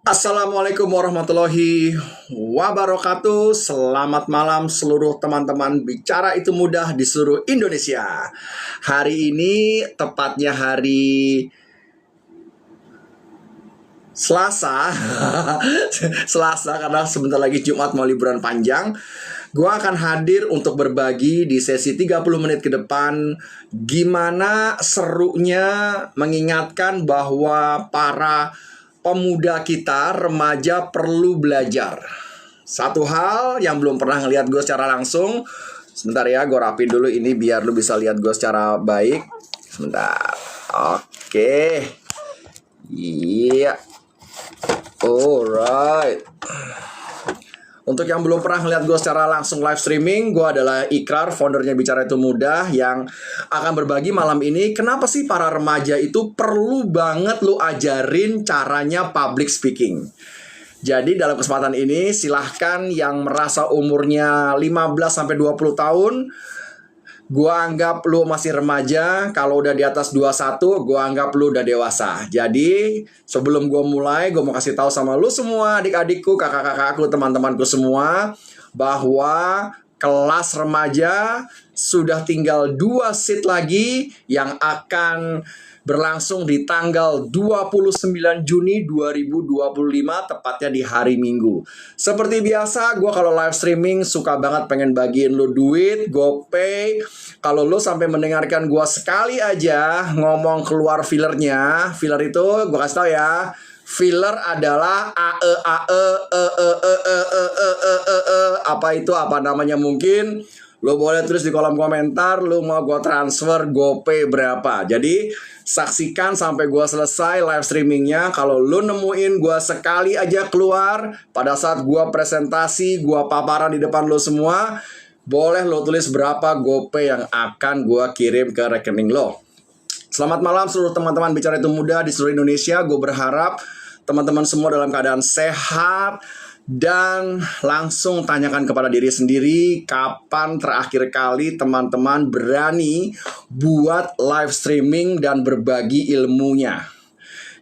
Assalamualaikum warahmatullahi wabarakatuh. Selamat malam seluruh teman-teman bicara itu mudah di seluruh Indonesia. Hari ini tepatnya hari Selasa. Selasa karena sebentar lagi Jumat mau liburan panjang. Gua akan hadir untuk berbagi di sesi 30 menit ke depan gimana serunya mengingatkan bahwa para pemuda kita, remaja perlu belajar. Satu hal yang belum pernah ngeliat gue secara langsung. Sebentar ya, gue rapin dulu ini biar lu bisa lihat gue secara baik. Sebentar. Oke. Iya. Alright. Untuk yang belum pernah ngeliat gue secara langsung live streaming, gue adalah Ikrar, foundernya Bicara Itu Mudah, yang akan berbagi malam ini kenapa sih para remaja itu perlu banget lu ajarin caranya public speaking. Jadi dalam kesempatan ini silahkan yang merasa umurnya 15-20 tahun, gua anggap lu masih remaja. Kalau udah di atas 21, gua anggap lu udah dewasa. Jadi sebelum gua mulai, gua mau kasih tahu sama lu semua, adik-adikku, kakak-kakakku, teman-temanku semua, bahwa kelas remaja sudah tinggal 2 seat lagi yang akan berlangsung di tanggal 29 Juni 2025, tepatnya di hari Minggu. Seperti biasa, gue kalau live streaming suka banget pengen bagiin lu duit, GoPay. Kalau lu sampai mendengarkan gue sekali aja ngomong keluar fillernya, filler itu gue kasih tau ya, filler adalah apa itu, apa namanya mungkin. Lo boleh tulis di kolom komentar, lo mau gue transfer GoPay berapa. Jadi saksikan sampai gue selesai live streamingnya. Kalau lo nemuin gue sekali aja keluar pada saat gue presentasi, gue paparan di depan lo semua, boleh lo tulis berapa GoPay yang akan gue kirim ke rekening lo. Selamat malam seluruh teman-teman Bicara Itu Mudah di seluruh Indonesia. Gue berharap teman-teman semua dalam keadaan sehat. Dan langsung tanyakan kepada diri sendiri, kapan terakhir kali teman-teman berani buat live streaming dan berbagi ilmunya.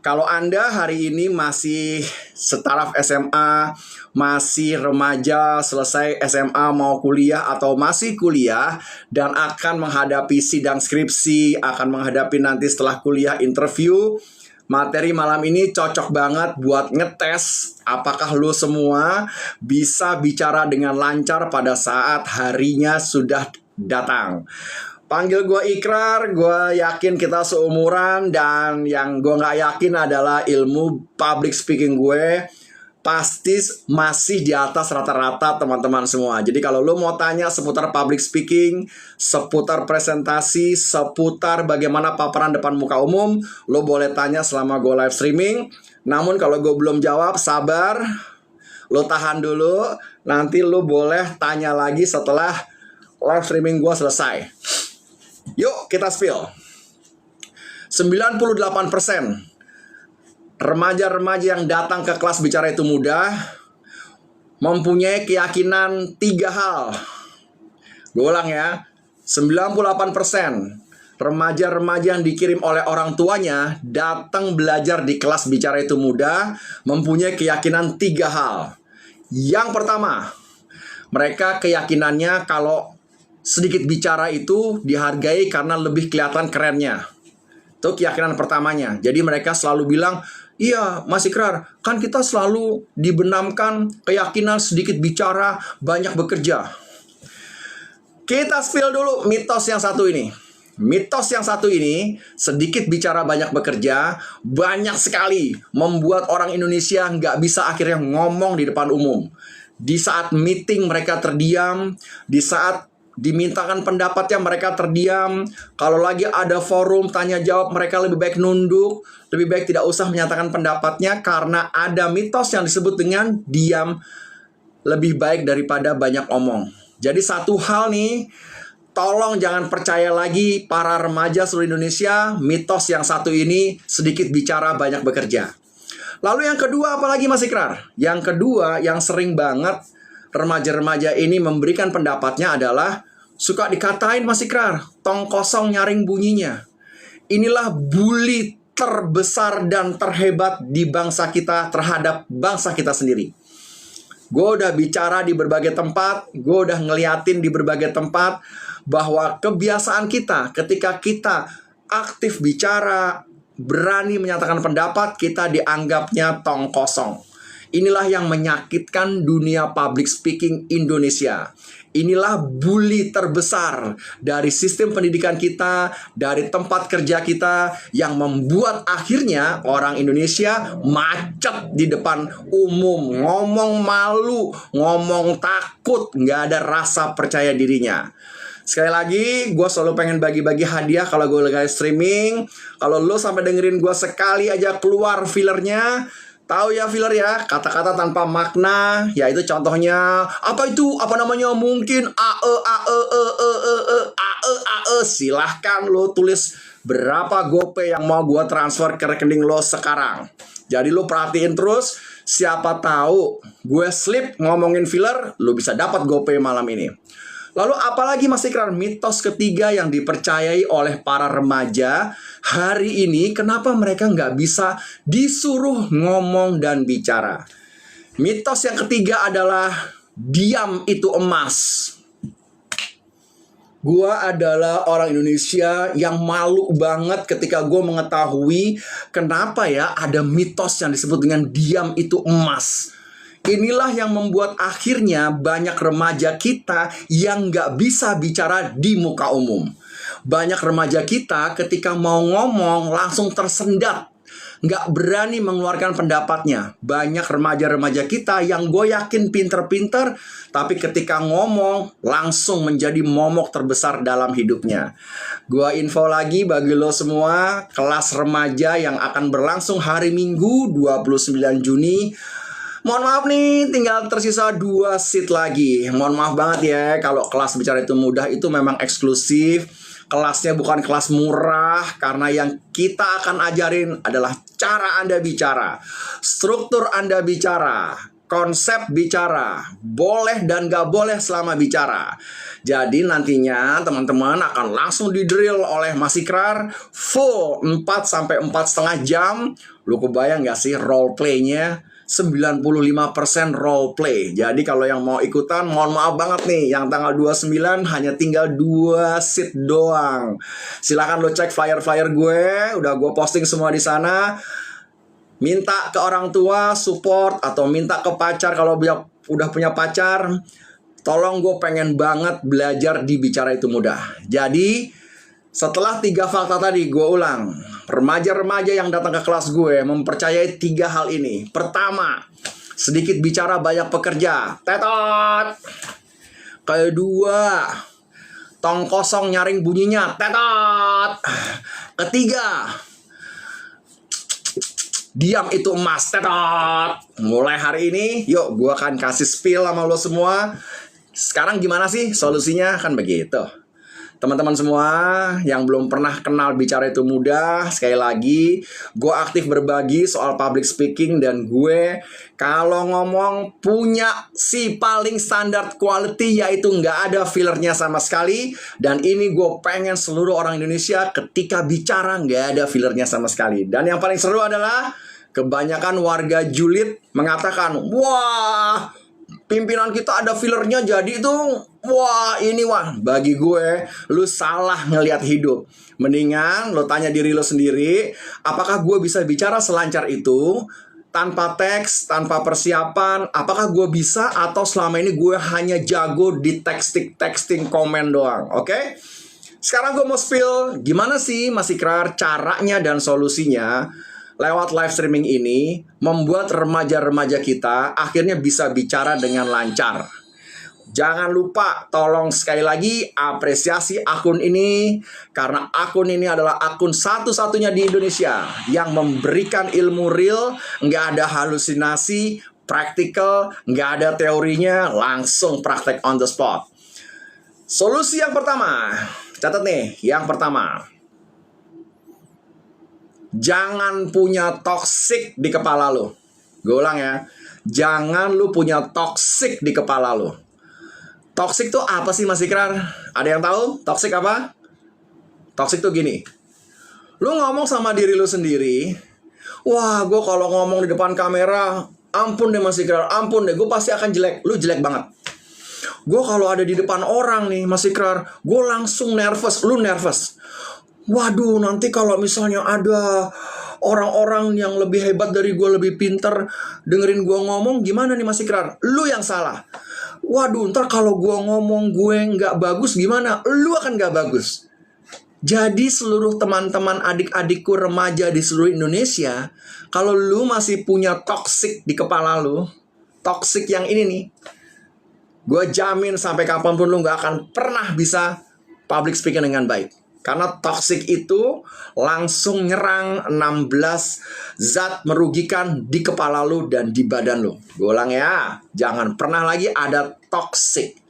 Kalau Anda hari ini masih setaraf SMA, masih remaja, selesai SMA mau kuliah atau masih kuliah dan akan menghadapi sidang skripsi, akan menghadapi nanti setelah kuliah interview, materi malam ini cocok banget buat ngetes apakah lo semua bisa bicara dengan lancar pada saat harinya sudah datang. Panggil gue Ikrar, gue yakin kita seumuran, dan yang gue gak yakin adalah ilmu public speaking gue pasti masih di atas rata-rata teman-teman semua. Jadi kalau lo mau tanya seputar public speaking, seputar presentasi, seputar bagaimana paparan depan muka umum, lo boleh tanya selama gue live streaming. Namun kalau gue belum jawab, sabar, lo tahan dulu. Nanti lo boleh tanya lagi setelah live streaming gue selesai. Yuk kita spill. 98% remaja-remaja yang datang ke kelas Bicara Itu Mudah mempunyai keyakinan 3 hal. Gue ulang ya, 98% remaja-remaja yang dikirim oleh orang tuanya datang belajar di kelas Bicara Itu Mudah mempunyai keyakinan 3 hal. Yang pertama, mereka keyakinannya kalau sedikit bicara itu dihargai karena lebih kelihatan kerennya. Itu keyakinan pertamanya. Jadi mereka selalu bilang, iya Mas Ikrar, kan kita selalu dibenamkan keyakinan sedikit bicara, banyak bekerja. Kita spill dulu mitos yang satu ini. Mitos yang satu ini, sedikit bicara banyak bekerja, banyak sekali membuat orang Indonesia nggak bisa akhirnya ngomong di depan umum. Di saat meeting mereka terdiam, di saat dimintakan pendapatnya mereka terdiam. Kalau lagi ada forum tanya jawab, mereka lebih baik nunduk, lebih baik tidak usah menyatakan pendapatnya, karena ada mitos yang disebut dengan diam lebih baik daripada banyak omong. Jadi satu hal nih, tolong jangan percaya lagi para remaja seluruh Indonesia, mitos yang satu ini, sedikit bicara banyak bekerja. Lalu yang kedua apalagi Mas Ikrar? Yang kedua yang sering banget remaja-remaja ini memberikan pendapatnya adalah suka dikatain Mas Ikrar, tong kosong nyaring bunyinya. Inilah bully terbesar dan terhebat di bangsa kita terhadap bangsa kita sendiri. Gue udah bicara di berbagai tempat, gue udah ngeliatin di berbagai tempat bahwa kebiasaan kita ketika kita aktif bicara, berani menyatakan pendapat, kita dianggapnya tong kosong. Inilah yang menyakitkan dunia public speaking Indonesia. Inilah bully terbesar dari sistem pendidikan kita, dari tempat kerja kita, yang membuat akhirnya orang Indonesia macet di depan umum, ngomong malu, ngomong takut, nggak ada rasa percaya dirinya. Sekali lagi, gue selalu pengen bagi-bagi hadiah kalau gue lagi streaming. Kalau lo sampai dengerin gue sekali aja keluar fillernya, tahu ya filler ya, kata-kata tanpa makna, yaitu contohnya apa itu, apa namanya, mungkin silahkan lo tulis berapa GoPay yang mau gue transfer ke rekening lo sekarang. Jadi lo perhatiin terus, siapa tahu gue slip ngomongin filler, lo bisa dapat GoPay malam ini. Lalu apalagi Mas Ikrar, mitos ketiga yang dipercayai oleh para remaja hari ini, kenapa mereka nggak bisa disuruh ngomong dan bicara? Mitos yang ketiga adalah diam itu emas. Gua adalah orang Indonesia yang malu banget ketika gue mengetahui kenapa ya ada mitos yang disebut dengan diam itu emas. Inilah yang membuat akhirnya banyak remaja kita yang nggak bisa bicara di muka umum. Banyak remaja kita ketika mau ngomong langsung tersendat, nggak berani mengeluarkan pendapatnya. Banyak remaja-remaja kita yang gue yakin pinter-pinter, tapi ketika ngomong langsung menjadi momok terbesar dalam hidupnya. Gue info lagi bagi lo semua, kelas remaja yang akan berlangsung hari Minggu 29 Juni. Mohon maaf nih, tinggal tersisa 2 seat lagi. Mohon maaf banget ya, kalau kelas bicara itu mudah itu memang eksklusif. Kelasnya bukan kelas murah, karena yang kita akan ajarin adalah cara Anda bicara, struktur Anda bicara, konsep bicara, boleh dan gak boleh selama bicara. Jadi nantinya teman-teman akan langsung di-drill oleh Mas Ikrar full 4-4,5 jam. Lu kebayang gak sih role play-nya? 95% role play. Jadi kalau yang mau ikutan, mohon maaf banget nih, yang tanggal 29 hanya tinggal 2 seat doang. Silakan lo cek flyer-flyer gue, udah gue posting semua di sana. Minta ke orang tua support, atau minta ke pacar kalau udah punya pacar. Tolong, gue pengen banget belajar di bicara itu mudah. Jadi setelah 3 fakta tadi, gue ulang. Remaja-remaja yang datang ke kelas gue mempercayai 3 hal ini. Pertama, sedikit bicara banyak pekerja. Tetot. Kedua, tong kosong nyaring bunyinya. Tetot. Ketiga, diam itu emas. Tetot. Mulai hari ini, yuk gue akan kasih spill sama lo semua. Sekarang gimana sih solusinya? Kan begitu. Teman-teman semua yang belum pernah kenal bicara itu mudah, sekali lagi gue aktif berbagi soal public speaking, dan gue kalau ngomong punya si paling standar quality, yaitu nggak ada fillernya sama sekali. Dan ini gue pengen seluruh orang Indonesia ketika bicara nggak ada fillernya sama sekali. Dan yang paling seru adalah kebanyakan warga julid mengatakan, wah, pimpinan kita ada fillernya, jadi itu wah ini wah. Bagi gue, lu salah ngelihat hidup. Mendingan lo tanya diri lo sendiri, apakah gue bisa bicara selancar itu tanpa teks, tanpa persiapan? Apakah gue bisa, atau selama ini gue hanya jago di texting komen doang? Oke? Sekarang gue mau spill gimana sih Mas Ikrar caranya dan solusinya lewat live streaming ini membuat remaja-remaja kita akhirnya bisa bicara dengan lancar. Jangan lupa, tolong sekali lagi apresiasi akun ini, karena akun ini adalah akun satu-satunya di Indonesia yang memberikan ilmu real, nggak ada halusinasi, praktikal, nggak ada teorinya, langsung praktek on the spot. Solusi yang pertama, catat nih, yang pertama, jangan punya toxic di kepala lo. Gue ulang ya, jangan lu punya toxic di kepala lo. Toxic tuh apa sih Mas Ikrar? Ada yang tahu toxic apa? Toxic tuh gini, Lu ngomong sama diri lu sendiri, wah gue kalau ngomong di depan kamera, ampun deh Mas Ikrar, ampun deh, gue pasti akan jelek. Lu jelek banget. Gue kalau ada di depan orang nih Mas Ikrar, gue langsung nervous. Lu nervous. Waduh, nanti kalau misalnya ada orang-orang yang lebih hebat dari gue, lebih pinter, dengerin gue ngomong, gimana nih Mas Ikrar? Lu yang salah. Waduh, ntar kalau gue ngomong gue nggak bagus gimana? Lu akan nggak bagus. Jadi seluruh teman-teman adik-adikku remaja di seluruh Indonesia, kalau lu masih punya toxic di kepala lu, toxic yang ini nih, gue jamin sampai kapanpun lu gak akan pernah bisa public speaking dengan baik. Karena toxic itu langsung nyerang 16 zat merugikan di kepala lu dan di badan lu. Gue ulang ya, jangan pernah lagi ada toxic.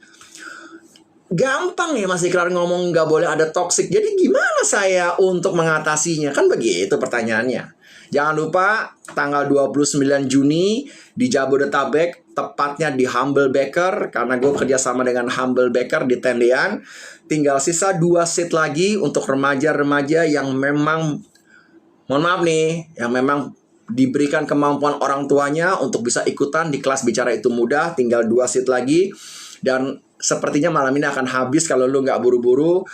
Gampang ya Mas Ikrar ngomong gak boleh ada toxic. Jadi gimana saya untuk mengatasinya? Kan begitu pertanyaannya. Jangan lupa tanggal 29 Juni di Jabodetabek, tepatnya di Humble Baker, karena gue kerjasama dengan Humble Baker di Tendean. Tinggal sisa 2 seat lagi untuk remaja-remaja yang memang, mohon maaf nih, yang memang diberikan kemampuan orang tuanya untuk bisa ikutan di kelas Bicara Itu Mudah. Tinggal 2 seat lagi. Dan sepertinya malam ini akan habis kalau lu nggak buru-buru.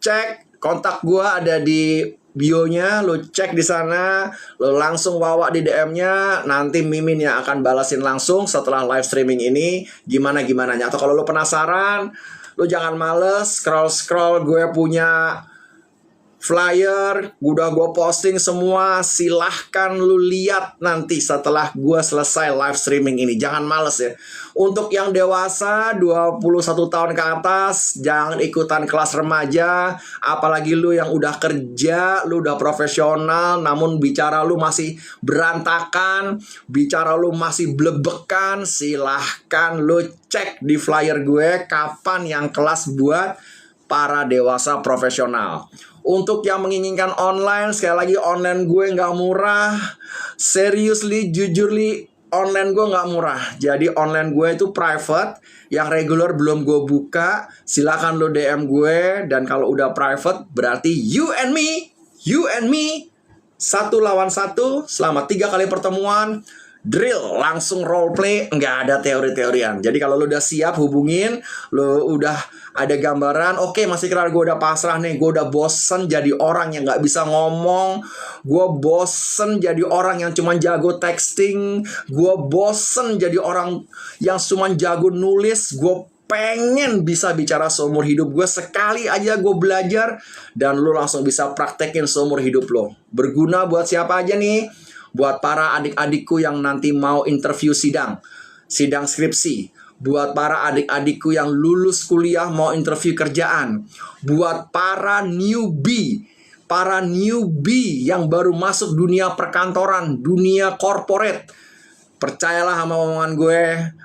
Cek kontak gua ada di bio-nya, lu cek di sana, lu langsung bawa di DM-nya, nanti Mimin yang akan balasin langsung setelah live streaming ini gimana-gimananya. Atau kalau lu penasaran, lu jangan males scroll-scroll gue punya flyer, udah gue posting semua, silahkan lu lihat nanti setelah gue selesai live streaming ini. Jangan males ya. Untuk yang dewasa 21 tahun ke atas, jangan ikutan kelas remaja. Apalagi lu yang udah kerja, lu udah profesional, namun bicara lu masih berantakan, bicara lu masih blebekan, silahkan lu cek di flyer gue kapan yang kelas buat para dewasa profesional. Untuk yang menginginkan online, sekali lagi online gue nggak murah. Seriously, jujurly, online gue nggak murah. Jadi online gue itu private, yang regular belum gue buka. Silakan lo DM gue, dan kalau udah private berarti you and me, satu lawan satu selama 3 kali pertemuan. Drill, langsung role play, nggak ada teori-teorian. Jadi kalau lo udah siap, hubungin. Lo udah ada gambaran, oke Mas Ikrar, gue udah pasrah nih. Gue udah bosen jadi orang yang nggak bisa ngomong. Gue bosen jadi orang yang cuma jago texting. Gue bosen jadi orang yang cuma jago nulis. Gue pengen bisa bicara seumur hidup gue. Sekali aja gue belajar, dan lo langsung bisa praktekin seumur hidup lo. Berguna buat siapa aja nih? Buat para adik-adikku yang nanti mau interview sidang skripsi. Buat para adik-adikku yang lulus kuliah mau interview kerjaan. Buat para newbie yang baru masuk dunia perkantoran, dunia corporate. Percayalah sama omongan gue,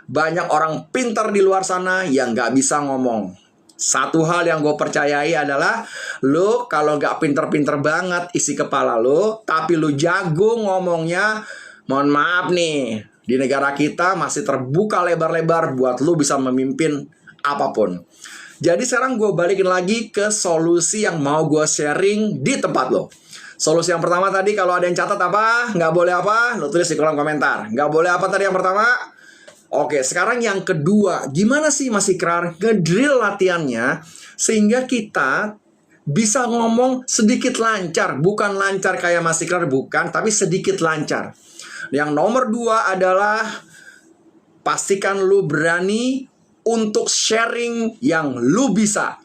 banyak orang pintar di luar sana yang gak bisa ngomong. Satu hal yang gue percayai adalah, lo kalau gak pinter-pinter banget isi kepala lo, tapi lo jago ngomongnya, mohon maaf nih, di negara kita masih terbuka lebar-lebar buat lo bisa memimpin apapun. Jadi sekarang gue balikin lagi ke solusi yang mau gue sharing di tempat lo. Solusi yang pertama tadi, kalau ada yang catat apa, nggak boleh apa, lo tulis di kolom komentar. Nggak boleh apa tadi yang pertama? Oke, sekarang yang kedua, gimana sih Mas Ikrar ngedrill latihannya sehingga kita bisa ngomong sedikit lancar. Bukan lancar kayak Mas Ikrar, bukan, tapi sedikit lancar. Yang nomor 2 adalah pastikan lu berani untuk sharing yang lu bisa.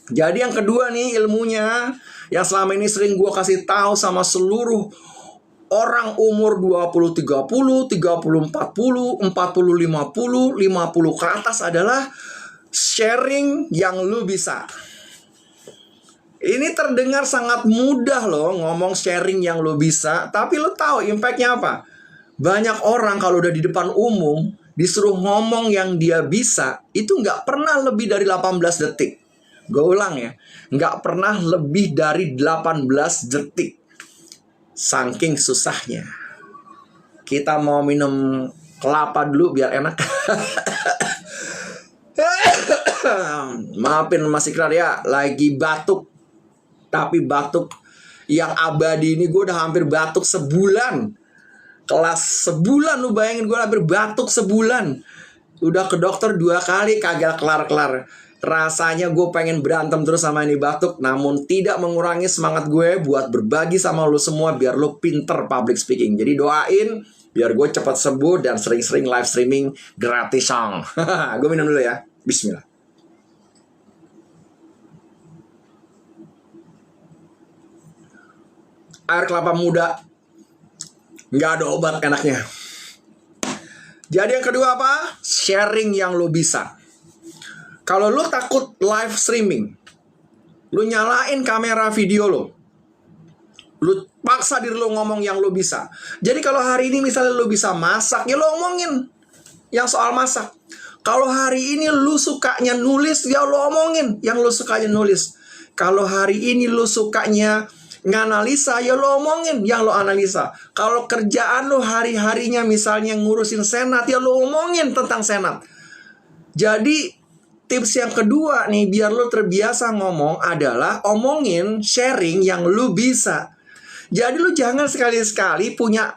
Jadi yang kedua nih ilmunya, yang selama ini sering gue kasih tahu sama seluruh orang umur 20-30, 30-40, 40-50, 50 ke atas adalah sharing yang lu bisa. Ini terdengar sangat mudah loh, ngomong sharing yang lu bisa. Tapi lu tahu impactnya apa? Banyak orang kalau udah di depan umum, disuruh ngomong yang dia bisa, itu nggak pernah lebih dari 18 detik. Gue ulang ya, nggak pernah lebih dari 18 detik. Saking susahnya. Kita mau minum kelapa dulu biar enak. Maafin Mas Ikrar ya, lagi batuk. Tapi batuk Yang abadi ini gue udah hampir batuk sebulan. Kelas sebulan, lu bayangin gue hampir batuk sebulan. Udah ke dokter 2 kali kagak kelar-kelar. Rasanya gue pengen berantem terus sama ini batuk. Namun tidak mengurangi semangat gue buat berbagi sama lu semua biar lu pinter public speaking. Jadi doain biar gue cepat sembuh dan sering-sering live streaming gratisan. Gue minum dulu ya. Bismillah. Air kelapa muda, nggak ada obat enaknya. Jadi yang kedua apa? Sharing yang lo bisa. Kalau lo takut live streaming, lo nyalain kamera video lo paksa diri lo ngomong yang lo bisa. Jadi kalau hari ini misalnya lo bisa masak, ya lo omongin yang soal masak. Kalau hari ini lo sukanya nulis, ya lo omongin yang lo sukanya nulis. Kalau hari ini lo sukanya nganalisa, ya lo omongin yang lo analisa. Kalau kerjaan lo hari-harinya misalnya ngurusin senat, ya lo omongin tentang senat. Jadi tips yang kedua nih biar lo terbiasa ngomong adalah omongin, sharing yang lo bisa. Jadi lo jangan sekali-sekali punya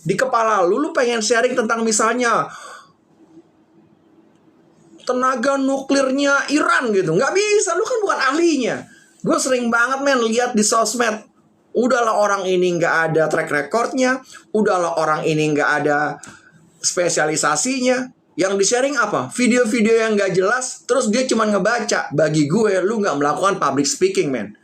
di kepala lo pengen sharing tentang misalnya tenaga nuklirnya Iran gitu. Nggak bisa, lo kan bukan ahlinya. Gue sering banget lihat di sosmed. Udahlah orang ini nggak ada track recordnya. Udahlah orang ini nggak ada spesialisasinya. Yang di-sharing apa? Video-video yang nggak jelas. Terus dia cuma ngebaca. Bagi gue, lu nggak melakukan public speaking, man.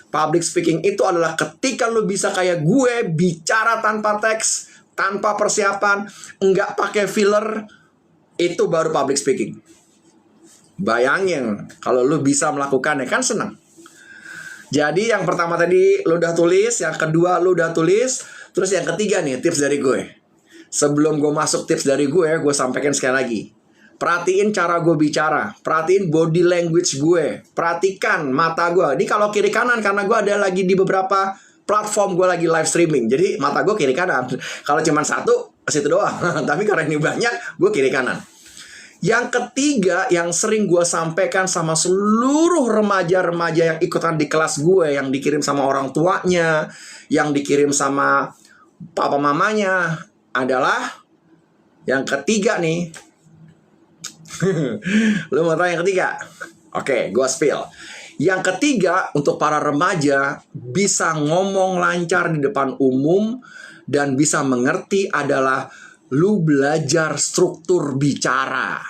Public speaking itu adalah ketika lu bisa kayak gue, bicara tanpa teks, tanpa persiapan, nggak pakai filler. Itu baru public speaking. Bayangin, kalau lu bisa melakukannya, kan senang. Jadi yang pertama tadi lu udah tulis, yang kedua lu udah tulis, terus yang ketiga nih tips dari gue. Sebelum gue masuk tips dari gue sampaikan sekali lagi. Perhatiin cara gue bicara, perhatiin body language gue, perhatikan mata gue. Ini kalau kiri kanan karena gue ada lagi di beberapa platform gue lagi live streaming. Jadi mata gue kiri kanan. Kalau cuma satu, situ doang. Tapi karena ini banyak, gue kiri kanan. Yang ketiga yang sering gue sampaikan sama seluruh remaja-remaja yang ikutan di kelas gue, yang dikirim sama orang tuanya, yang dikirim sama papa mamanya, adalah yang ketiga nih. Lu mau tahu yang ketiga? Oke, gue spill. Yang ketiga untuk para remaja bisa ngomong lancar di depan umum dan bisa mengerti adalah lu belajar struktur bicara.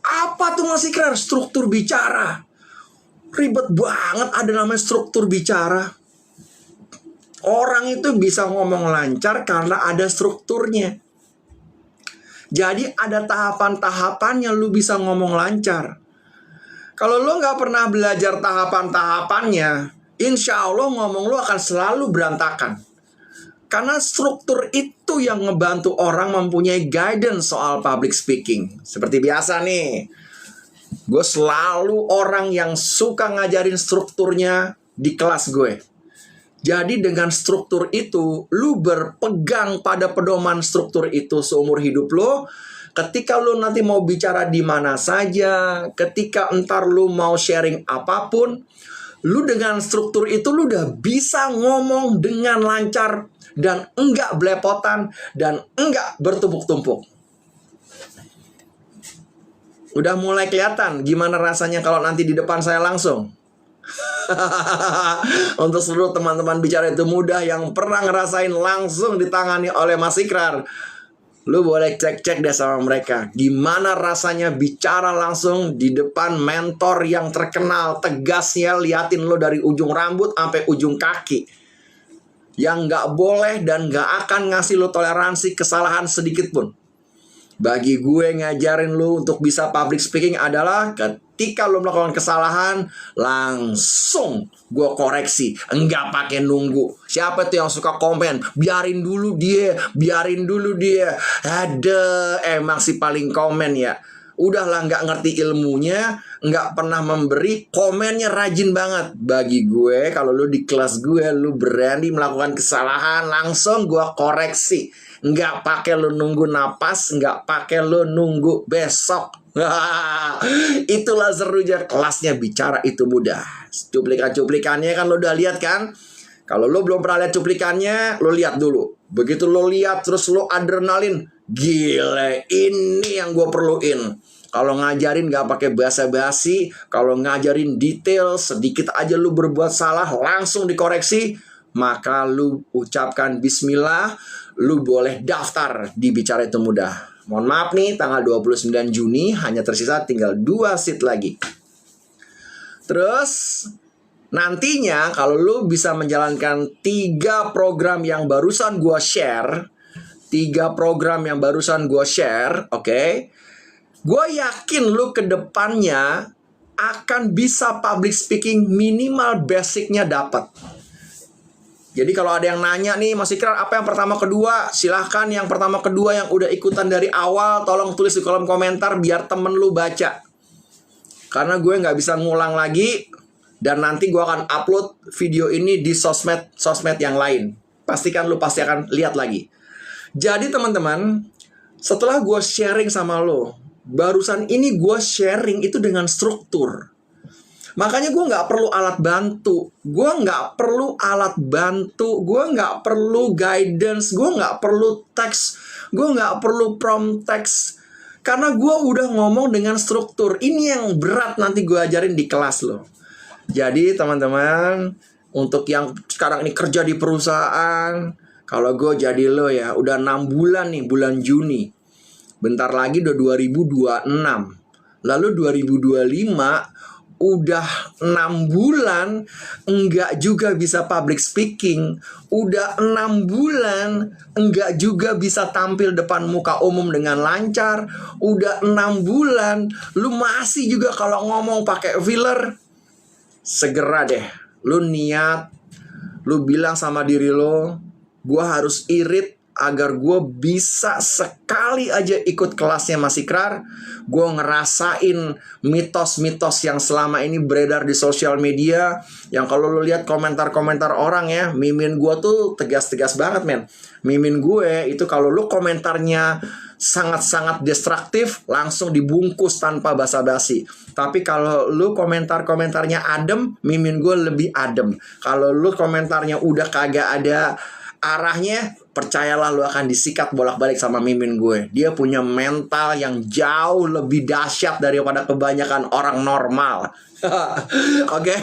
Apa tuh Mas Ikrar struktur bicara? Ribet banget ada namanya struktur bicara. Orang itu bisa ngomong lancar karena ada strukturnya. Jadi ada tahapan-tahapannya lu bisa ngomong lancar. Kalau lu gak pernah belajar tahapan-tahapannya, insya Allah ngomong lu akan selalu berantakan. Karena struktur itu yang ngebantu orang mempunyai guidance soal public speaking. Seperti biasa nih, gue selalu orang yang suka ngajarin strukturnya di kelas gue. Jadi dengan struktur itu, lu berpegang pada pedoman struktur itu seumur hidup lo. Ketika lu nanti mau bicara di mana saja, ketika entar lu mau sharing apapun, lu dengan struktur itu lu udah bisa ngomong dengan lancar dan enggak belepotan dan enggak bertumpuk-tumpuk. Udah mulai kelihatan gimana rasanya kalau nanti di depan saya langsung. Untuk seluruh teman-teman bicara itu mudah yang pernah ngerasain langsung ditangani oleh Mas Ikrar, lu boleh cek-cek deh sama mereka gimana rasanya bicara langsung di depan mentor yang terkenal, tegasnya liatin lu dari ujung rambut sampai ujung kaki, yang gak boleh dan gak akan ngasih lu toleransi kesalahan sedikit pun. Bagi gue ngajarin lu untuk bisa public speaking adalah ketika lu melakukan kesalahan, langsung gue koreksi, enggak pakai nunggu. Siapa tuh yang suka komen, biarin dulu dia, biarin dulu dia. Ada emang si paling komen ya. Udahlah nggak ngerti ilmunya, nggak pernah memberi, komennya rajin banget. Bagi gue, kalau lu di kelas gue, lu berani melakukan kesalahan, langsung gue koreksi. Nggak pakai lu nunggu napas, nggak pakai lu nunggu besok. Itulah serunya kelasnya Bicara Itu Mudah. Cuplikan-cuplikannya kan lo udah lihat kan? Kalau lo belum pernah lihat cuplikannya, lo lihat dulu. Begitu lo lihat, terus lo adrenalin. Gile, ini yang gue perluin. Kalau ngajarin gak pakai basa-basi, kalau ngajarin detail, sedikit aja lu berbuat salah, langsung dikoreksi, maka lu ucapkan bismillah, lu boleh daftar di Bicara Itu Mudah. Mohon maaf nih, tanggal 29 Juni hanya tersisa tinggal 2 seat lagi. Terus nantinya kalau lu bisa menjalankan 3 program yang barusan gua share, 3 program yang barusan gua share, oke? Gue yakin lu ke depannya akan bisa public speaking minimal basicnya dapat. Jadi kalau ada yang nanya nih, Mas Ikrar apa yang pertama kedua? Silahkan yang pertama kedua yang udah ikutan dari awal, tolong tulis di kolom komentar biar temen lu baca. Karena gue nggak bisa ngulang lagi. Dan nanti gue akan upload video ini di sosmed yang lain. Pastikan lu pasti akan lihat lagi. Jadi teman-teman, setelah gue sharing sama lo, barusan ini gue sharing itu dengan struktur. Makanya gue nggak perlu alat bantu. Gue nggak perlu alat bantu. Gue nggak perlu guidance. Gue nggak perlu teks. Gue nggak perlu prompt teks. Karena gue udah ngomong dengan struktur. Ini yang berat nanti gue ajarin di kelas lo. Jadi teman-teman, untuk yang sekarang ini kerja di perusahaan, kalau gue jadi lo ya, udah 6 bulan nih, bulan Juni. Bentar lagi udah 2026. Lalu 2025 udah 6 bulan enggak juga bisa public speaking. Udah 6 bulan enggak juga bisa tampil depan muka umum dengan lancar. Udah 6 bulan lu masih juga kalau ngomong pakai filler. Segera deh lu niat, lu bilang sama diri lo, gua harus irit agar gue bisa sekali aja ikut kelasnya Mas Ikrar. Gue ngerasain mitos-mitos yang selama ini beredar di sosial media. Yang kalau lo lihat komentar-komentar orang ya, mimin gue tuh tegas-tegas banget men. Mimin gue itu kalau lo komentarnya sangat-sangat destruktif, langsung dibungkus tanpa basa-basi. Tapi kalau lu komentar-komentarnya adem, mimin gue lebih adem. Kalau lu komentarnya udah kagak ada arahnya, percayalah lu akan disikat bolak-balik sama mimin gue. Dia punya mental yang jauh lebih dahsyat daripada kebanyakan orang normal. Oke,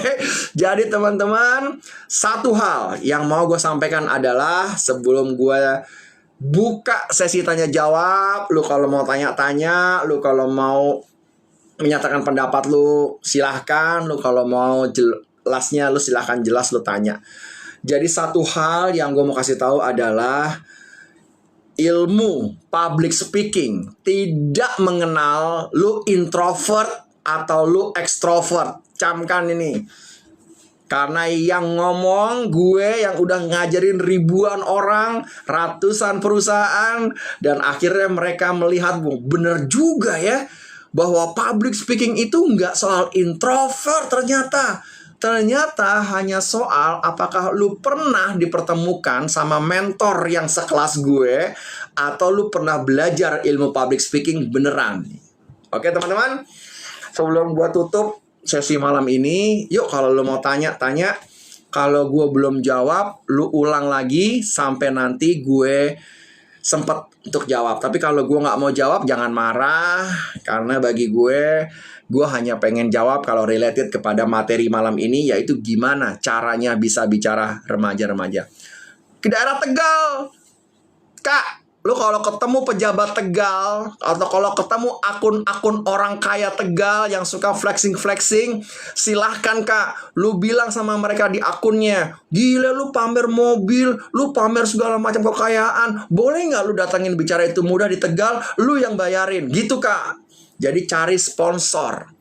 jadi teman-teman, satu hal yang mau gue sampaikan adalah sebelum gue buka sesi tanya jawab, lu kalau mau tanya-tanya, lu kalau mau menyatakan pendapat lu silahkan, lu kalau mau jelasnya lu silahkan jelas lu tanya. Jadi satu hal yang gue mau kasih tahu adalah ilmu public speaking tidak mengenal lu introvert atau lu extrovert. Camkan ini. Karena yang ngomong gue yang udah ngajarin ribuan orang, ratusan perusahaan, dan akhirnya mereka melihat bener juga ya bahwa public speaking itu nggak soal introvert ternyata. Ternyata hanya soal apakah lu pernah dipertemukan sama mentor yang sekelas gue, atau lu pernah belajar ilmu public speaking beneran. Oke teman-teman, sebelum gue tutup sesi malam ini, yuk kalau lu mau tanya-tanya, kalau gue belum jawab, lu ulang lagi sampai nanti gue sempet untuk jawab. Tapi kalau gue nggak mau jawab, jangan marah, karena bagi gue hanya pengen jawab kalau related kepada materi malam ini, yaitu gimana caranya bisa bicara remaja-remaja. Ke daerah Tegal, Kak, lu kalau ketemu pejabat Tegal, atau kalau ketemu akun-akun orang kaya Tegal yang suka flexing-flexing, silahkan Kak, lu bilang sama mereka di akunnya, gila lu pamer mobil, lu pamer segala macam kekayaan, boleh nggak lu datangin Bicara Itu Mudah di Tegal, lu yang bayarin, gitu Kak. Jadi cari sponsor.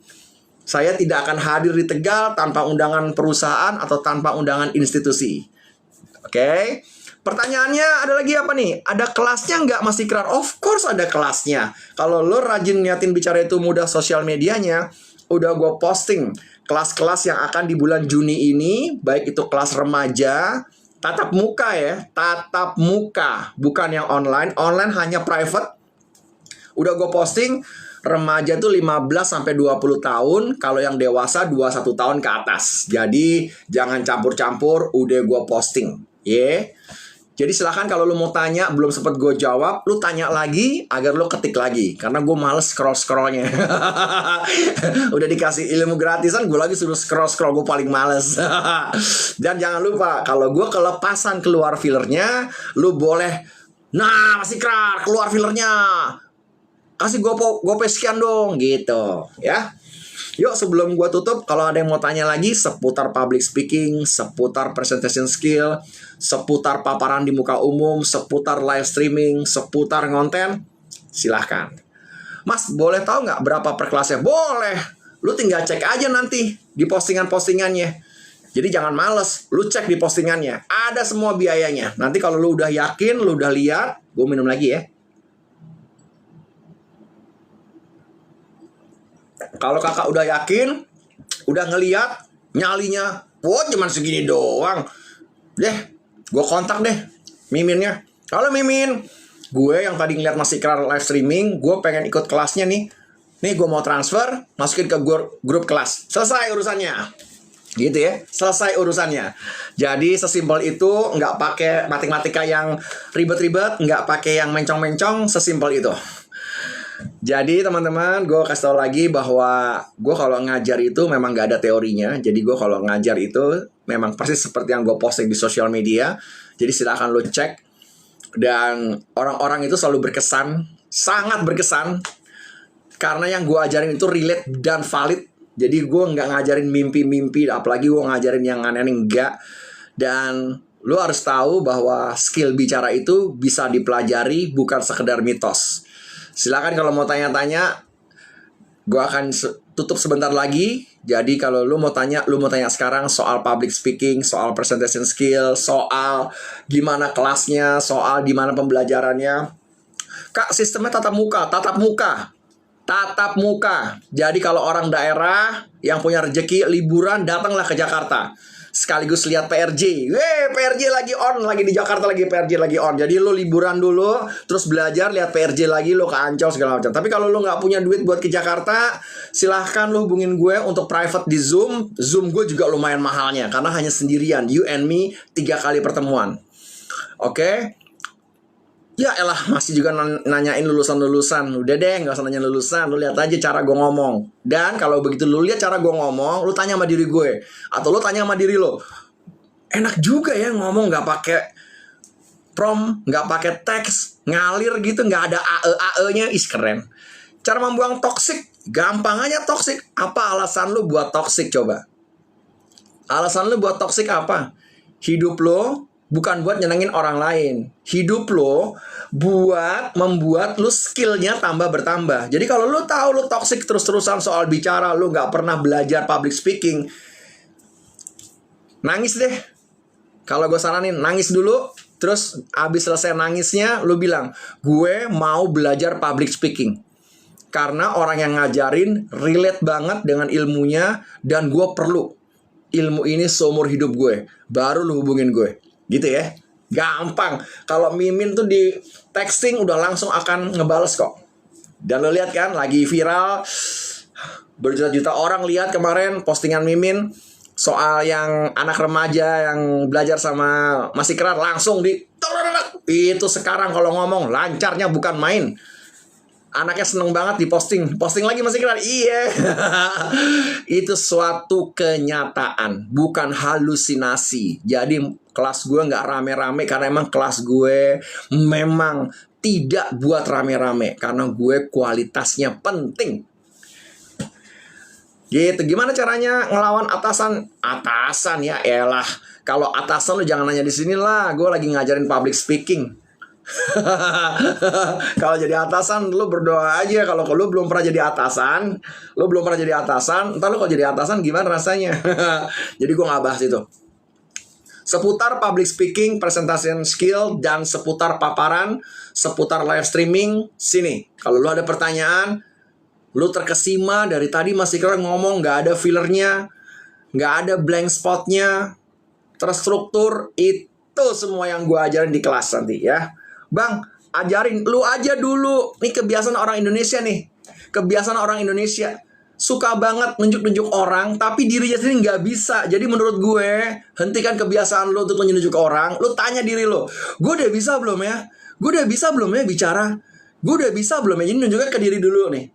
Saya tidak akan hadir di Tegal tanpa undangan perusahaan atau tanpa undangan institusi. Oke. Pertanyaannya ada lagi apa nih? Ada kelasnya nggak Mas Ikrar? Of course ada kelasnya. Kalau lo rajin niatin Bicara Itu Mudah sosial medianya, udah gue posting kelas-kelas yang akan di bulan Juni ini, baik itu kelas remaja, Tatap muka ya, tatap muka, bukan yang online. Online hanya private. Udah gue posting, remaja tuh 15 sampai 20 tahun, kalau yang dewasa 21 tahun ke atas. Jadi jangan campur-campur, udah gue posting. Jadi silahkan kalau lu mau tanya, belum sempat gue jawab, lu tanya lagi agar lu ketik lagi. Karena gue males scroll-scrollnya. Udah dikasih ilmu gratisan, gue lagi suruh scroll-scroll, gue paling males. Dan jangan lupa, kalau gue kelepasan keluar fillernya, lu boleh, nah masih keluar fillernya, kasih gue sekian dong, gitu ya. Yuk sebelum gue tutup, kalau ada yang mau tanya lagi seputar public speaking, seputar presentation skill, seputar paparan di muka umum, seputar live streaming, seputar konten, silahkan. Mas, boleh tahu nggak berapa per kelasnya? Boleh. Lu tinggal cek aja nanti di postingan-postingannya. Jadi jangan males, lu cek di postingannya. Ada semua biayanya. Nanti kalau lu udah yakin, lu udah lihat, gue minum lagi ya. Kalau kakak udah yakin, udah ngeliat nyalinya, wah cuman segini doang, deh, gue kontak deh Miminnya. Kalau Mimin, gue yang tadi ngeliat masih Ikrar live streaming, gue pengen ikut kelasnya nih gue mau transfer, masukin ke grup kelas, selesai urusannya. Gitu ya, selesai urusannya. Jadi sesimpel itu, nggak pakai matematika yang ribet-ribet, nggak pakai yang mencong-mencong, sesimpel itu. Jadi teman-teman, gue kasih tau lagi bahwa gue kalau ngajar itu memang gak ada teorinya. Jadi gue kalau ngajar itu memang persis seperti yang gue posting di sosial media. Jadi silakan lo cek. Dan orang-orang itu selalu berkesan, sangat berkesan, karena yang gue ajarin itu relate dan valid. Jadi gue gak ngajarin mimpi-mimpi, apalagi gue ngajarin yang aneh-aneh, enggak. Dan lo harus tahu bahwa skill bicara itu bisa dipelajari, bukan sekedar mitos. Silakan kalau mau tanya-tanya, gue akan tutup sebentar lagi. Jadi kalau lu mau tanya sekarang soal public speaking, soal presentation skill, soal gimana kelasnya, soal gimana pembelajarannya. Kak, sistemnya tatap muka. Jadi kalau orang daerah yang punya rezeki liburan, datanglah ke Jakarta. Sekaligus lihat PRJ. PRJ lagi on, lagi di Jakarta lagi PRJ lagi on. Jadi lo liburan dulu, terus belajar, lihat PRJ lagi, lo ke Ancol segala macam. Tapi kalau lo nggak punya duit buat ke Jakarta, silahkan lo hubungin gue untuk private di Zoom. Zoom gue juga lumayan mahalnya, karena hanya sendirian, you and me, 3 kali pertemuan. Oke? Ya elah, masih juga nanyain lulusan-lulusan. Udah deh, gak usah nanya lulusan. Lu lihat aja cara gue ngomong. Dan kalau begitu lu lihat cara gue ngomong, lu tanya sama diri gue, atau lu tanya sama diri lo, enak juga ya ngomong gak pakai prompt, gak pakai teks, ngalir gitu, gak ada AE-nya. Keren. Cara membuang toksik, gampang aja toksik. Apa alasan lu buat toksik coba? Alasan lu buat toksik apa? Hidup lo bukan buat nyenengin orang lain. Hidup lo buat membuat lo skillnya tambah bertambah. Jadi kalau lo tahu lo toxic terus-terusan soal bicara, lo gak pernah belajar public speaking, nangis deh. Kalau gue saranin, nangis dulu. Terus abis selesai nangisnya, lo bilang, gue mau belajar public speaking. Karena orang yang ngajarin relate banget dengan ilmunya, dan gue perlu ilmu ini seumur hidup gue. Baru lo hubungin gue. Gitu ya, gampang. Kalau Mimin tuh di texting udah langsung akan ngebales kok. Dan lo lihat kan, lagi viral, berjuta-juta orang lihat kemarin postingan Mimin soal yang anak remaja yang belajar sama Mas Ikrar, langsung di itu. Sekarang kalau ngomong lancarnya bukan main. Anaknya seneng banget diposting lagi Mas Ikrar. Iya. Itu suatu kenyataan, bukan halusinasi. Jadi kelas gue gak rame-rame karena emang kelas gue memang tidak buat rame-rame, karena gue kualitasnya penting. Gitu. Gimana caranya ngelawan atasan? Atasan ya elah. Kalau atasan lu jangan nanya di sini lah. Gue lagi ngajarin public speaking. Kalau jadi atasan, lu berdoa aja. Kalau lu belum pernah jadi atasan, ntar lu kalau jadi atasan gimana rasanya? Jadi gue gak bahas itu. Seputar public speaking, presentation skill, dan seputar paparan, seputar live streaming, sini. Kalau lu ada pertanyaan, lu terkesima dari tadi Mas Ikrar ngomong gak ada fillernya, gak ada blank spotnya, terstruktur, itu Itu semua yang gue ajarin di kelas nanti ya. Bang, ajarin lu aja dulu. Nih kebiasaan orang Indonesia nih. Kebiasaan orang Indonesia. Suka banget nunjuk-nunjuk orang, tapi dirinya sendiri nggak bisa. Jadi menurut gue, hentikan kebiasaan lo untuk nunjuk-nunjuk orang. Lo tanya diri lo, gue udah bisa belum ya? Gue udah bisa belum ya bicara? Gue udah bisa belum ya? Jadi nunjuknya ke diri dulu nih.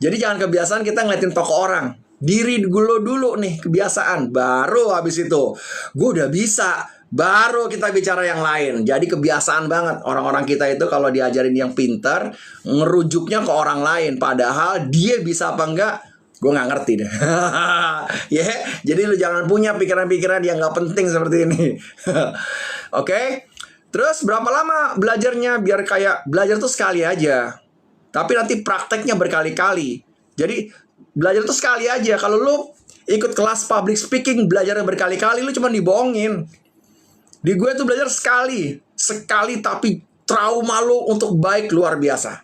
Jadi jangan kebiasaan kita ngeliatin toko orang. Diri dulu nih kebiasaan. Baru habis itu, gue udah bisa. Baru kita bicara yang lain. Jadi kebiasaan banget orang-orang kita itu kalau diajarin yang pintar, ngerujuknya ke orang lain. Padahal dia bisa apa enggak, gue nggak ngerti deh. Ya, jadi lu jangan punya pikiran-pikiran yang nggak penting seperti ini. Oke. Terus berapa lama belajarnya? Biar kayak belajar tuh sekali aja. Tapi nanti prakteknya berkali-kali. Jadi belajar tuh sekali aja. Kalau lu ikut kelas public speaking, belajarnya berkali-kali, lu cuma dibohongin. Di gue tuh belajar sekali tapi trauma lu untuk baik luar biasa.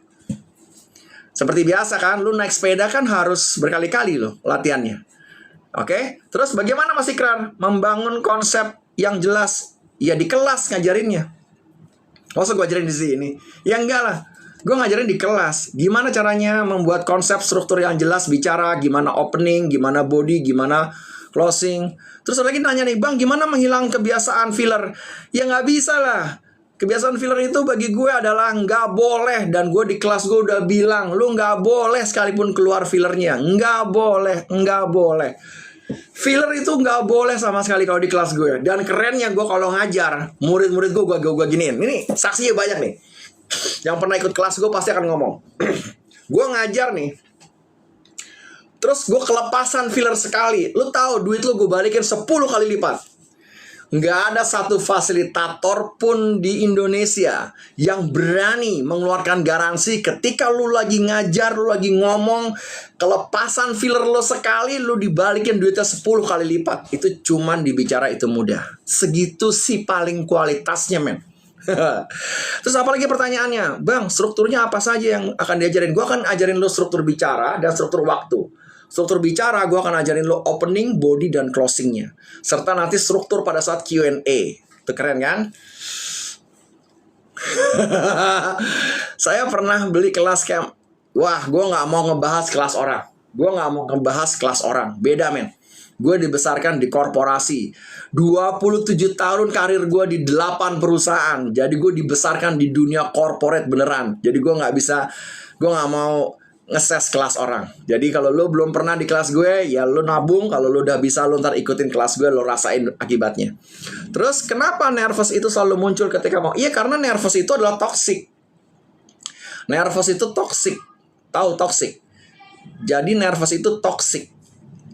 Seperti biasa kan, lu naik sepeda kan harus berkali-kali lo latihannya. Oke, terus bagaimana Mas Ikrar membangun konsep yang jelas? Ya di kelas ngajarinnya. Masa gue ajarin di sini? Ya enggak lah. Gue ngajarin di kelas. Gimana caranya membuat konsep struktur yang jelas bicara, gimana opening, gimana body, gimana closing. Terus lagi nanya nih, Bang, gimana menghilang kebiasaan filler? Ya nggak bisa lah. Kebiasaan filler itu bagi gue adalah nggak boleh. Dan gue di kelas gue udah bilang, lu nggak boleh sekalipun keluar fillernya. Nggak boleh. Filler itu nggak boleh sama sekali kalau di kelas gue. Dan kerennya gue kalau ngajar, murid-murid gue giniin. Ini saksinya banyak nih. Yang pernah ikut kelas gue pasti akan ngomong. Gue ngajar nih. Terus gue kelepasan filler sekali. Lu tahu duit lu gue balikin 10 kali lipat. Nggak ada satu fasilitator pun di Indonesia yang berani mengeluarkan garansi ketika lu lagi ngajar, lu lagi ngomong, kelepasan filler lu sekali, lu dibalikin duitnya 10 kali lipat. Itu cuman dibicara itu mudah. Segitu sih paling kualitasnya, men. Terus apa lagi pertanyaannya? Bang, strukturnya apa saja yang akan diajarin? Gue akan ajarin lu struktur bicara dan struktur waktu. Struktur bicara gue akan ajarin lo opening, body, dan closingnya. Serta nanti struktur pada saat Q&A. Itu keren kan? Saya pernah beli kelas kayak, wah gue gak mau ngebahas kelas orang. Beda men. Gue dibesarkan di korporasi. 27 tahun karir gue di 8 perusahaan. Jadi gue dibesarkan di dunia corporate beneran. Jadi gue gak mau ngeses kelas orang. Jadi kalau lo belum pernah di kelas gue, ya lo nabung. Kalau lo udah bisa, lo ntar ikutin kelas gue, lo rasain akibatnya. Terus kenapa nervous itu selalu muncul ketika mau? Iya, karena nervous itu adalah toxic. Nervous itu toxic. Tahu toxic? Jadi nervous itu toxic.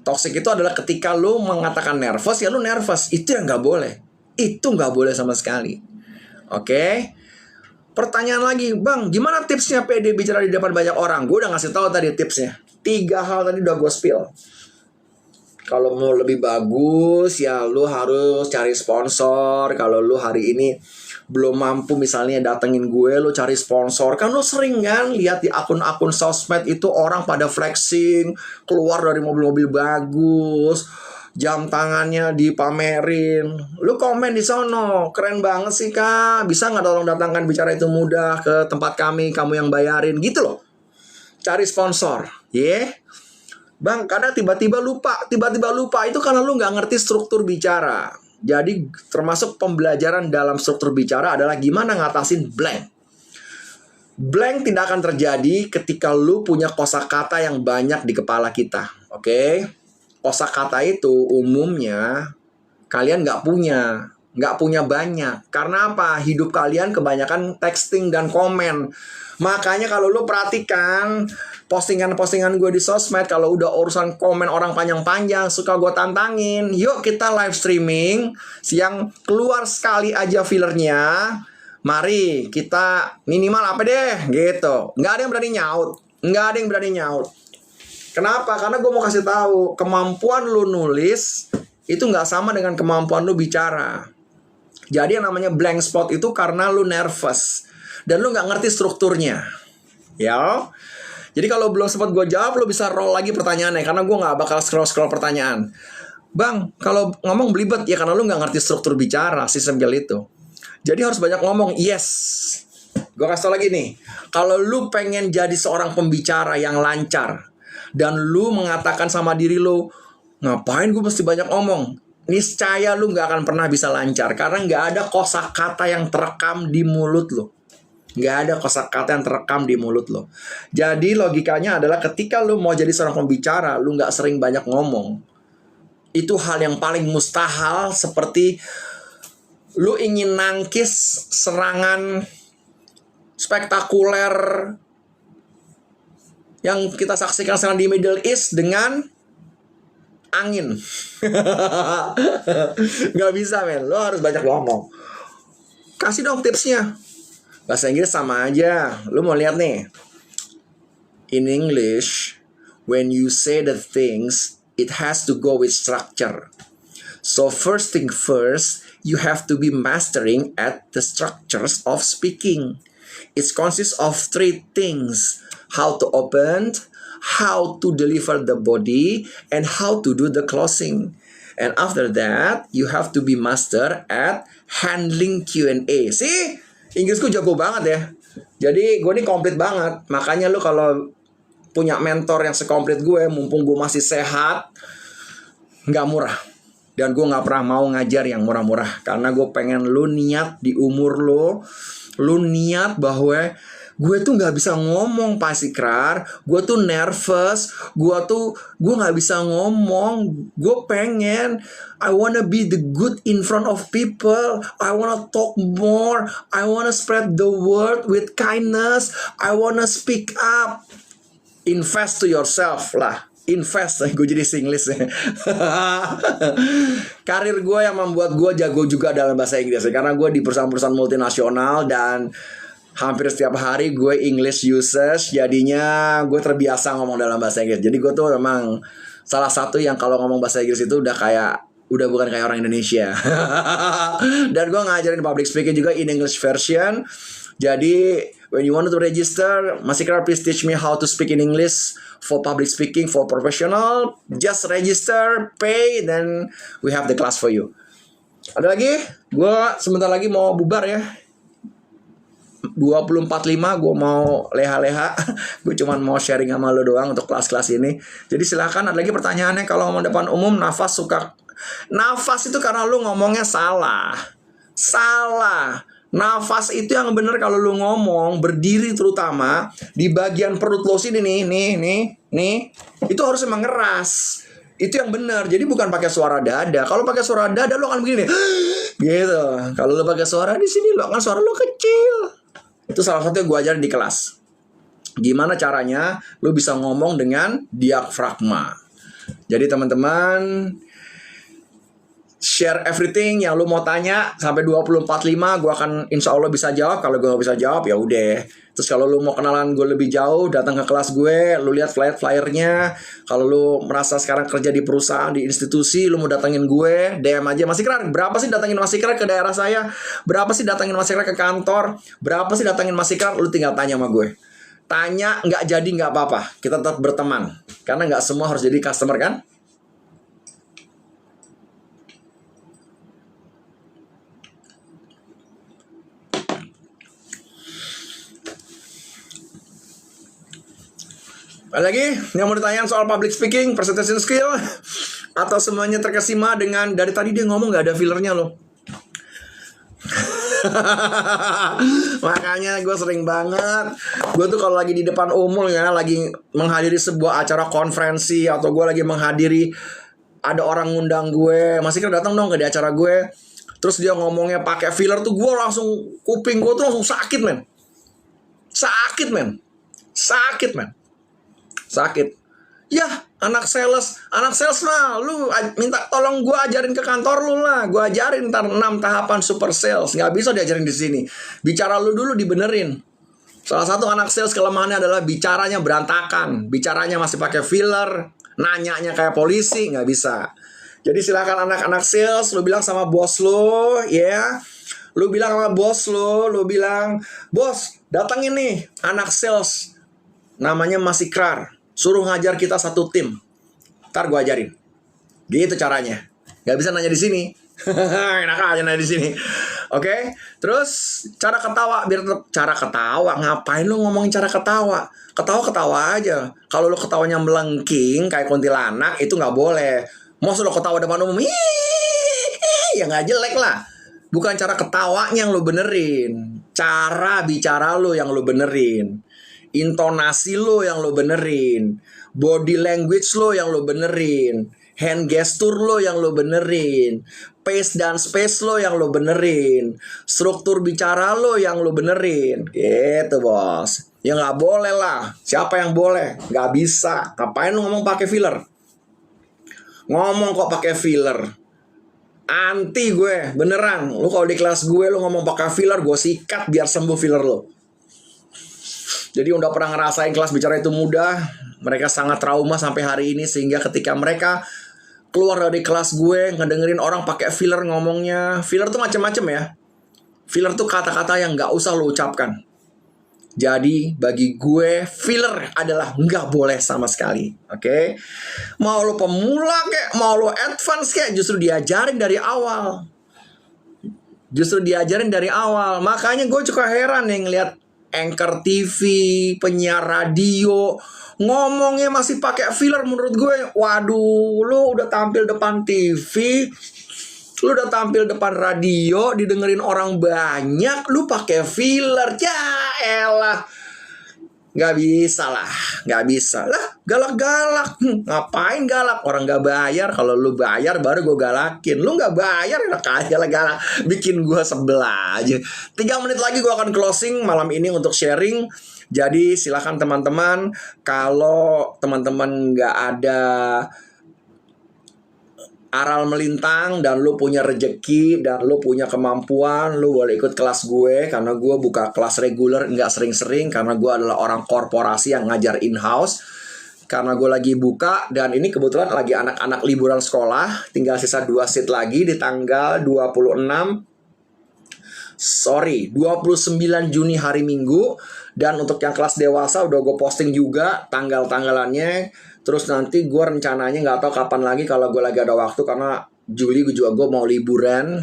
Toxic itu adalah ketika lo mengatakan nervous, ya lo nervous. Itu yang gak boleh. Itu gak boleh sama sekali. Oke? Pertanyaan lagi, Bang, gimana tipsnya pede bicara di depan banyak orang? Gue udah ngasih tahu tadi tipsnya. 3 hal tadi udah gue spill. Kalau mau lebih bagus, ya lu harus cari sponsor. Kalau lu hari ini belum mampu misalnya datengin gue, lu cari sponsor. Kan lu sering kan lihat di akun-akun sosmed itu orang pada flexing, keluar dari mobil-mobil bagus, jam tangannya dipamerin. Lu komen di sono, keren banget sih kak, bisa nggak tolong datangkan bicara itu mudah ke tempat kami, kamu yang bayarin, gitu loh. Cari sponsor, Bang, kadang tiba-tiba lupa, itu karena lu nggak ngerti struktur bicara. Jadi termasuk pembelajaran dalam struktur bicara adalah gimana ngatasin blank. Blank tidak akan terjadi ketika lu punya kosakata yang banyak di kepala kita, oke? Kosakata itu umumnya kalian nggak punya banyak. Karena apa? Hidup kalian kebanyakan texting dan komen. Makanya kalau lu perhatikan postingan-postingan gue di sosmed, kalau udah urusan komen orang panjang-panjang, suka gue tantangin. Yuk kita live streaming, yang keluar sekali aja fillernya. Mari kita minimal apa deh, gitu. Nggak ada yang berani nyaut. Kenapa? Karena gue mau kasih tahu, kemampuan lu nulis itu nggak sama dengan kemampuan lu bicara. Jadi yang namanya blank spot itu karena lu nervous dan lu nggak ngerti strukturnya. Ya. Jadi kalau belum sempat gue jawab, lu bisa roll lagi pertanyaannya karena gue nggak bakal scroll pertanyaan. Bang, kalau ngomong belibet ya karena lu nggak ngerti struktur bicara, sesimpel itu. Jadi harus banyak ngomong. Yes. Gue kasih tau lagi nih. Kalau lu pengen jadi seorang pembicara yang lancar dan lu mengatakan sama diri lu, ngapain gue mesti banyak ngomong? Niscaya lu nggak akan pernah bisa lancar karena nggak ada kosakata yang terekam di mulut lu. Nggak ada kosakata yang terekam di mulut lo. Jadi logikanya adalah ketika lu mau jadi seorang pembicara, lu nggak sering banyak ngomong. Itu hal yang paling mustahil, seperti lu ingin nangkis serangan spektakuler yang kita saksikan sekarang di Middle East dengan angin. Nggak bisa, men. Lu harus banyak ngomong. Kasih dong tipsnya. Bahasa Inggris sama aja. Lu mau lihat nih. In English, when you say the things, it has to go with structure. So first thing first, you have to be mastering at the structures of speaking. It consists of 3 things: how to open, how to deliver the body, and how to do the closing. And after that, you have to be master at handling Q&A. See? Inggrisku jago banget ya. Jadi gue nih komplit banget. Makanya lu kalau punya mentor yang sekomplit gue, mumpung gue masih sehat, nggak murah. Dan gue nggak pernah mau ngajar yang murah-murah. Karena gue pengen lu niat di umur lu niat bahwa gue tuh nggak bisa ngomong Pak Sikrar, gue tuh nervous, gue nggak bisa ngomong, gue pengen, I wanna be the good in front of people, I wanna talk more, I wanna spread the word with kindness, I wanna speak up. Invest to yourself lah. Invest, gue jadi Singlish ya. Karir gue yang membuat gue jago juga dalam bahasa Inggris, karena gue di perusahaan-perusahaan multinasional dan hampir setiap hari gue English usage. Jadinya gue terbiasa ngomong dalam bahasa Inggris. Jadi gue tuh memang salah satu yang kalau ngomong bahasa Inggris itu udah bukan kayak orang Indonesia. Dan gue ngajarin public speaking juga in English version. Jadi when you want to register, Mas Ikrar, please teach me how to speak in English for public speaking for professional. Just register, pay, then we have the class for you. Ada lagi? Gue sebentar lagi mau bubar ya. 20.45 gue mau leha-leha. Gue cuman mau sharing sama lo doang untuk kelas-kelas ini. Jadi silakan, ada lagi pertanyaannya. Kalau ngomong depan umum, nafas itu karena lu ngomongnya salah. Nafas itu yang bener kalau lu ngomong berdiri, terutama di bagian perut lo sini nih. Itu harus emang ngeras. Itu yang benar. Jadi bukan pakai suara dada. Kalau pakai suara dada lo akan begini. Gitu. Kalau lo pakai suara di sini lo akan suara lo kecil. Itu salah satu yang gue ajarin di kelas. Gimana caranya lo bisa ngomong dengan diafragma. Jadi teman-teman, share everything yang lu mau tanya sampai 20.45, gue akan insya Allah bisa jawab. Kalau gue gak bisa jawab ya udah. Terus kalau lu mau kenalan gue lebih jauh, datang ke kelas gue, lu lihat flyernya. Kalau lu merasa sekarang kerja di perusahaan, di institusi, lu mau datangin gue, DM aja Mas Ikrar. Berapa sih datangin Mas Ikrar ke daerah saya? Berapa sih datangin Mas Ikrar ke kantor? Berapa sih datangin Mas Ikrar? Lu tinggal tanya sama gue. Tanya, nggak jadi nggak apa-apa. Kita tetap berteman. Karena nggak semua harus jadi customer kan? Ada lagi yang mau ditanyain soal public speaking, presentation skill, atau semuanya terkesima dengan dari tadi dia ngomong gak ada fillernya loh. Makanya gue sering banget, gue tuh kalau lagi di depan umum ya, lagi menghadiri sebuah acara konferensi, atau gue lagi menghadiri, ada orang ngundang gue, masih kan datang dong ke di acara gue, terus dia ngomongnya pakai filler tuh, gue langsung, kuping gue tuh langsung sakit men. Sakit. Ya, anak sales mah, lu minta tolong gue ajarin ke kantor lu lah. Gue ajarin ntar 6 tahapan super sales. Gak bisa diajarin di sini. Bicara lu dulu dibenerin. Salah satu anak sales kelemahannya adalah bicaranya berantakan. Bicaranya masih pakai filler. Nanyanya kayak polisi, gak bisa. Jadi silakan anak-anak sales, lu bilang sama bos lu, ya. Lu bilang sama bos lu bilang, bos, datangin nih anak sales. Namanya Mas Ikrar. Suruh ngajar kita satu tim. Ntar gue ajarin. Gitu caranya. Gak bisa nanya di sini. Enak aja nanya di sini. Oke, terus cara ketawa biar tetap cara ketawa. Ngapain lu ngomongin cara ketawa? Ketawa aja. Kalau lu ketawanya melengking kayak kuntilanak itu nggak boleh. Mau lu ketawa depan umum, ya nggak jelek lah. Bukan cara ketawanya yang lu benerin, cara bicara lu yang lu benerin, intonasi lu yang lu benerin, body language lu yang lu benerin, hand gesture lo yang lo benerin, pace dan space lo yang lo benerin, struktur bicara lo yang lo benerin, gitu bos. Ya nggak boleh lah. Siapa yang boleh? Nggak bisa. Ngapain lo ngomong pakai filler? Ngomong kok pakai filler? Anti gue, beneran. Lo kalau di kelas gue lo ngomong pakai filler, gue sikat biar sembuh filler lo. Jadi udah pernah ngerasain kelas bicara itu mudah. Mereka sangat trauma sampai hari ini sehingga ketika mereka keluar dari kelas gue ngedengerin orang pakai filler ngomongnya. Filler tuh macam-macam ya. Filler tuh kata-kata yang nggak usah lo ucapkan. Jadi bagi gue filler adalah nggak boleh sama sekali. Oke? Mau lo pemula kek, mau lo advance kek, justru diajarin dari awal. Makanya gue juga heran nih ngeliat anchor TV, penyiar radio ngomongnya masih pakai filler. Menurut gue, waduh, lu udah tampil depan TV, lu udah tampil depan radio, didengerin orang banyak, lu pakai filler. Ya elah, nggak bisa lah. Galak-galak. Ngapain galak? Orang nggak bayar. Kalau lu bayar baru gue galakin. Lu nggak bayar, enak aja lah galak. Bikin gue sebel aja. 3 menit lagi gue akan closing malam ini untuk sharing. Jadi silakan teman-teman, kalau teman-teman nggak ada aral melintang dan lu punya rejeki dan lu punya kemampuan, lu boleh ikut kelas gue. Karena gue buka kelas reguler nggak sering-sering, karena gue adalah orang korporasi yang ngajar in-house. Karena gue lagi buka, dan ini kebetulan lagi anak-anak liburan sekolah, tinggal sisa 2 seat lagi di tanggal 29 Juni hari Minggu. Dan untuk yang kelas dewasa udah gue posting juga tanggal-tanggalannya. Terus nanti gue rencananya nggak tahu kapan lagi kalau gue lagi ada waktu, karena Juli gue mau liburan.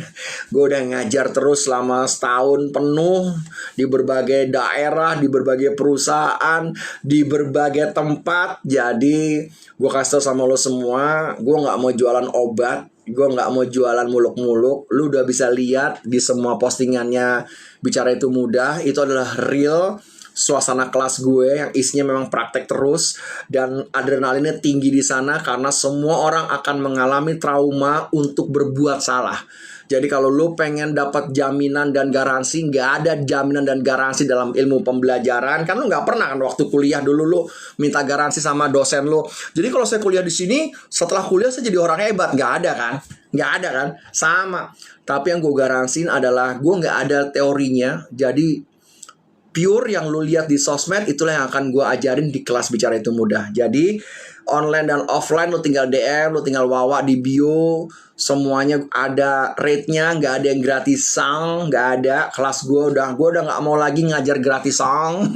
Gue udah ngajar terus selama setahun penuh di berbagai daerah, di berbagai perusahaan, di berbagai tempat. Jadi gue kasih tau sama lo semua, gue nggak mau jualan obat, gue nggak mau jualan muluk-muluk. Lu udah bisa lihat di semua postingannya Bicara Itu Mudah, itu adalah real suasana kelas gue yang isinya memang praktek terus, dan adrenalinnya tinggi di sana karena semua orang akan mengalami trauma untuk berbuat salah. Jadi kalau lu pengen dapat jaminan dan garansi, nggak ada jaminan dan garansi dalam ilmu pembelajaran. Kan lu nggak pernah kan waktu kuliah dulu lu minta garansi sama dosen lu. Jadi kalau saya kuliah di sini, setelah kuliah saya jadi orang hebat. Nggak ada kan? Nggak ada kan? Sama. Tapi yang gue garansiin adalah gue nggak ada teorinya. Jadi pure yang lu lihat di sosmed itulah yang akan gue ajarin di kelas Bicara Itu Mudah. Jadi online dan offline lu tinggal DM, lu tinggal wawa di bio, semuanya ada rate-nya, nggak ada yang gratisan, nggak ada. Kelas gue udah nggak mau lagi ngajar gratisan.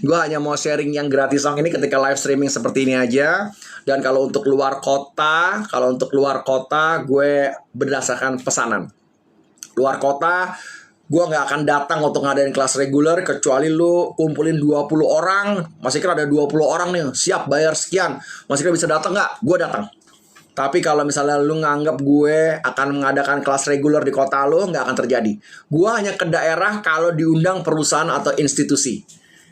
Gue hanya mau sharing yang gratisan ini ketika live streaming seperti ini aja. Dan kalau untuk luar kota gue berdasarkan pesanan. Luar kota gue nggak akan datang untuk ngadain kelas reguler kecuali lu kumpulin 20 orang. Mas Ikra ada 20 orang nih, siap bayar sekian. Mas Ikra bisa datang nggak? Gue datang. Tapi kalau misalnya lu nganggap gue akan mengadakan kelas reguler di kota lu, nggak akan terjadi. Gue hanya ke daerah kalau diundang perusahaan atau institusi.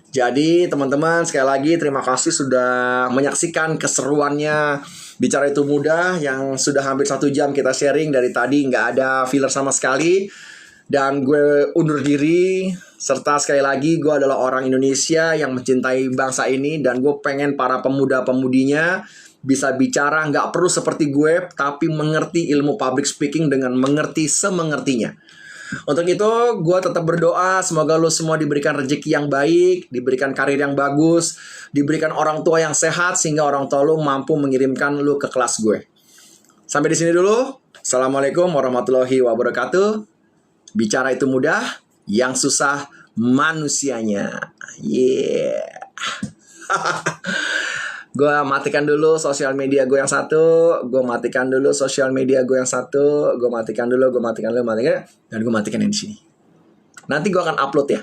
Jadi teman-teman, sekali lagi terima kasih sudah menyaksikan keseruannya Bicara Itu Mudah yang sudah hampir 1 jam kita sharing. Dari tadi nggak ada filler sama sekali. Dan gue undur diri, serta sekali lagi gue adalah orang Indonesia yang mencintai bangsa ini. Dan gue pengen para pemuda-pemudinya bisa bicara, nggak perlu seperti gue, tapi mengerti ilmu public speaking dengan mengerti semengertinya. Untuk itu gue tetap berdoa semoga lo semua diberikan rezeki yang baik, diberikan karir yang bagus, diberikan orang tua yang sehat, sehingga orang tua lo mampu mengirimkan lo ke kelas gue. Sampai di sini dulu. Assalamualaikum warahmatullahi wabarakatuh. Bicara Itu Mudah, yang susah manusianya. Yeah. Gue matikan dulu sosial media gue yang satu, gue matikan dulu sosial media gue yang satu, gue matikan dulu, dan gue matikan yang di sini. Nanti gue akan upload ya.